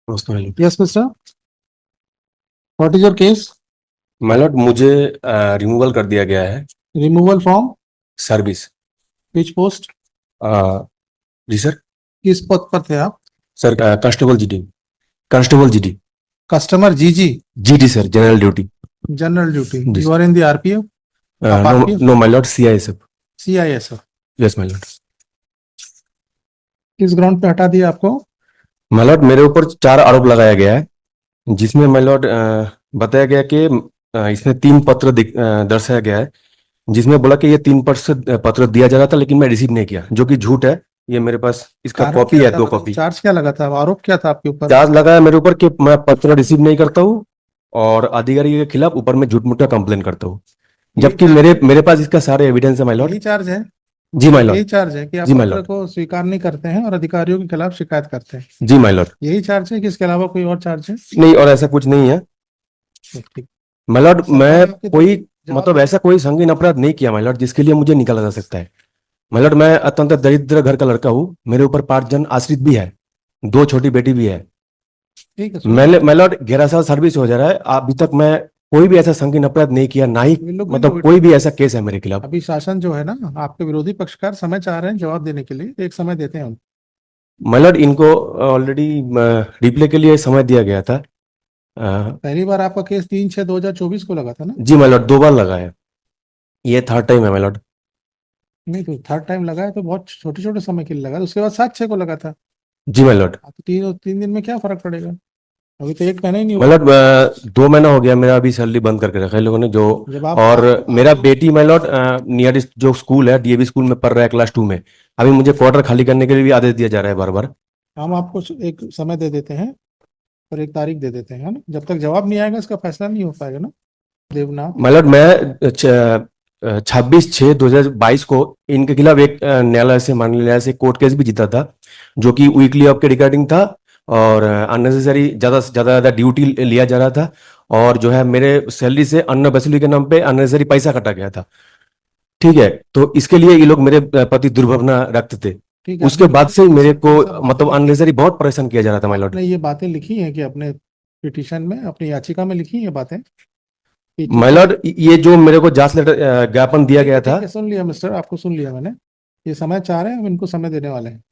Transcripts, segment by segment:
Yes, mister. What is your case? My lord, मुझे removal कर दिया गया है Removal from service. which post? जी सर। किस पद पर थे आप? Sir constable GD. Constable GD. Customer GG, GD sir, general duty. general duty. Yes. You are in the RPF, no RPF? No my lord, CISF. CISF. Yes my lord. किस ground पे हटा दिया आपको? माय लॉर्ड, मेरे ऊपर 4 आरोप लगाया गया है, जिसमें माय लॉर्ड बताया गया कि इसमें 3 पत्र दर्शाया गया है, जिसमें बोला कि ये 3 पत्र दिया जा रहा था, लेकिन मैं रिसीव नहीं किया, जो कि झूठ है। ये मेरे पास इसका कारण कॉपी क्या है, था? 2 कॉपी। चार्ज क्या लगा था? आरोप क्या था आपके ऊपर? चार्ज लगाया मेरे ऊपर कि मैं पत्र रिसीव नहीं करता हूँ और अधिकारी के खिलाफ ऊपर में झूठ मूठ का कंप्लेन करता हूँ, जबकि मेरे पास इसका सारे एविडेंस है माय लॉर्ड। यही चार्ज है? जी माय यही लॉर्ड। चार्ज है कि आप जी माय पत्र लॉर्ड। को स्वीकार नहीं करते हैं और अधिकारियों के खिलाफ शिकायत करते हैं? जी माय लॉर्ड। यही चार्ज है कि इसके अलावा कोई और चार्ज है? नहीं, और ऐसा कुछ नहीं है ठीक। My Lord. मैं आपके कोई जवाब मतलब ऐसा कोई संगीन अपराध नहीं किया माय लॉर्ड, जिसके लिए मुझे निकाला जा सकता है। माय लॉर्ड, मैं अत्यंत दरिद्र घर का लड़का हूँ, मेरे ऊपर 5 जन आश्रित भी है, 2 छोटी बेटी भी है। ठीक है। मैंने माय लॉर्ड 11 साल सर्विस हो जा रहा है, अभी तक मैं कोई भी ऐसा संगीन अपराध नहीं किया, ना ही मतलब कोई भी ऐसा केस है मेरे खिलाफ। अभी शासन जो है ना, आपके विरोधी पक्षकार समय चाह रहे हैं जवाब देने के लिए, एक समय देते हैं हम। माय लॉर्ड, इनको ऑलरेडी रिप्ले के लिए समय दिया गया था। पहली बार आपका केस 3/6/2024 को लगा था ना? जी माय लॉर्ड, 2 बार लगा है, ये 3rd टाइम है माय लॉर्ड। नहीं तो 3rd टाइम लगा है तो बहुत छोटे छोटे समय के लिए लगा, उसके बाद 7/6 को लगा था। जी माय लॉर्ड। तो 3 दिन में क्या फर्क पड़ेगा? अभी तो 1 महीना ही नहीं हुआ। मतलब 2 महीना हो गया मेरा, अभी सैलरी बंद करके रखा है लोगों ने जो। और मेरा बेटी माय लॉर्ड नियरेस्ट जो स्कूल है, डीएवी स्कूल में पढ़ रहा है, क्लास 2 में। अभी मुझे क्वार्टर खाली करने के लिए भी आदेश दिया जा रहा है बार बार। हम आपको एक समय दे देते हैं और एक तारीख दे देते हैं, है ना? जब तक जवाब नहीं आएगा इसका फैसला नहीं हो पाएगा ना देवनाथ। माय लॉर्ड, मैं 26/6/2022 को इनके खिलाफ एक न्यायालय से, न्यायालय से कोर्ट केस भी जीता था, जो कि वीकली ऑफ के रिगार्डिंग था और अननेसेसरी ज्यादा ड्यूटी लिया जा रहा था, और जो है मेरे सैलरी से अन्न वसूली के नाम पे अननेसेसरी पैसा काटा गया था। ठीक है, तो इसके लिए ये लोग मेरे प्रति दुर्भावना रखते थे। उसके बाद से मेरे को मतलब अननेसेसरी बहुत परेशान किया जा रहा था माय लॉर्ड। आपने ये बातें लिखी हैं कि अपने पिटीशन में, अपनी याचिका में लिखी ये बातें? माय लॉर्ड, ये जो मेरे को जांच लेटर ज्ञापन दिया गया था। सुन लिया मिस्टर, आपको सुन लिया मैंने। ये समय चाह रहे हैं, हम इनको समय देने वाले हैं।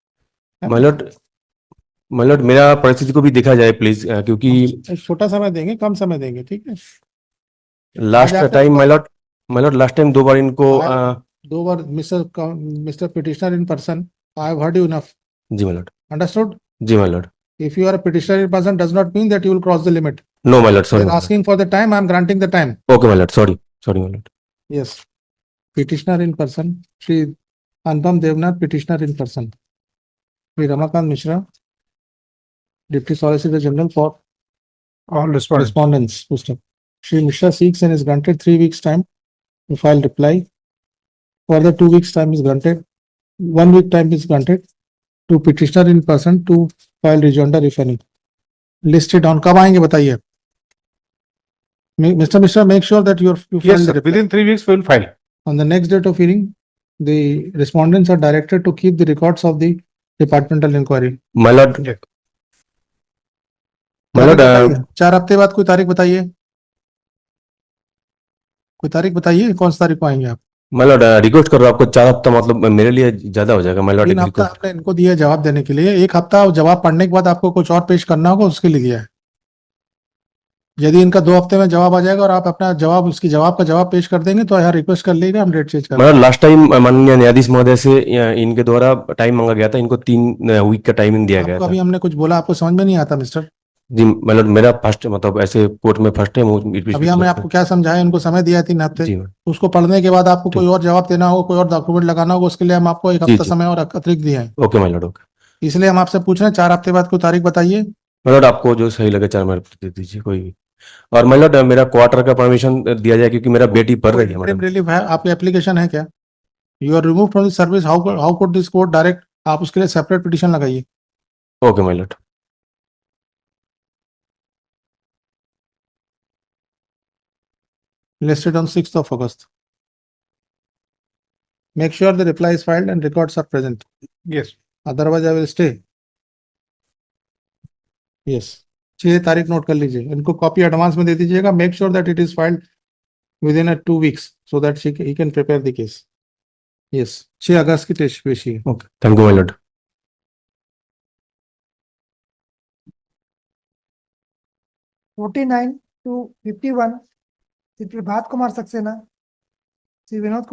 माय लॉर्ड, मेरा परिस्थिति को भी देखा जाए प्लीज, क्योंकि एक छोटा समय देंगे, कम समय देंगे, ठीक है? Last time my lord, last time 2 बार इनको 2 बार mister petitioner in person, I have heard you enough. जी माय लॉर्ड। अंडरस्टूड? जी my lord. If you are a petitioner in person, does not mean that you will cross the limit. No my lord, sorry. You are asking for the time, I am granting the time. Okay my lord, sorry my lord. Yes. Petitioner in person, Shri Anupam Devnath, petitioner in person. Shri Ramakant Mishra, Deputy Solicitor General for all respondents. Shri Mishra seeks and is granted 3 weeks time to file reply. Further 2 weeks time is granted. 1 week time is granted to petitioner in person to file rejoinder if any. Listed on. कब आएंगे बताइए? Mr. Mishra, make sure that you yes sir, within 3 weeks we will file. On the next date of hearing, the respondents are directed to keep the records of the departmental inquiry. My lord. Yes. My lord, 4 हफ्ते बाद कोई तारीख बताइए, कोई तारीख बताइए, कौन सी तारीख को आएंगे आप? माय लॉर्ड, रिक्वेस्ट कर रहा हूं आपको, 4 हफ्ता मतलब मेरे लिए ज्यादा हो जाएगा माय लॉर्ड। 3 हफ्ता आपने इनको दिया जवाब देने के लिए, 1 हफ्ता जवाब पढ़ने के बाद आपको कुछ और पेश करना होगा, उसके लिए दिया है। यदि इनका 2 हफ्ते में जवाब आ जाएगा और आप अपना जवाब, उसकी जवाब का जवाब पेश कर देंगे तो यहाँ रिक्वेस्ट कर लेंगे, हम डेट चेंज कर देंगे। लास्ट टाइम माननीय न्यायाधीश महोदय से इनके द्वारा टाइम मांगा गया था, इनको 3 वीक का टाइमिंग दिया गया था। अभी हमने कुछ बोला आपको समझ में नहीं आता मिस्टर? जी माय लॉर्ड, मेरा फर्स्ट मतलब ऐसे कोर्ट में फर्स्ट टाइम। अभी हमने आपको क्या समझाया, इनको समय दिया 3 हफ्ते, उसको पढ़ने के बाद आपको कोई और जवाब देना होगा, कोई और डॉक्यूमेंट लगाना होगा, उसके लिए हम आपको 1 हफ्ता समय और अतिरिक्त दिया है। Okay my Lord, okay. इसलिए हम आपसे पूछ रहे हैं 4 हफ्ते बाद कोई तारीख बताइए। माय लॉर्ड, आपको जो सही लगे 4 महीने दे दीजिए कोई भी। और माय लॉर्ड, मेरा क्वार्टर का परमिशन दिया जाए, क्योंकि मेरा बेटी पढ़ रही है। मैडम रिलीफ है, आपकी एप्लीकेशन है क्या? You are remove from the service, how could this court direct? आप उसके लिए सेपरेट पिटीशन लगाइए। Okay my lord. Listed on 6th of August. Make sure the reply is filed and records are present. Yes. Otherwise, I will stay. Yes. 6 तारीख note कर लीजिए, इनको copy advance में दे दीजिएगा, make sure that it is filed with in 2 weeks so that he can prepare the case. Yes, 6 अगस्त की test पेशी है. Okay, thank you my Lord. 49 to 51 Shri Prabhat Kumar Saxena, Shri Vinod Kumar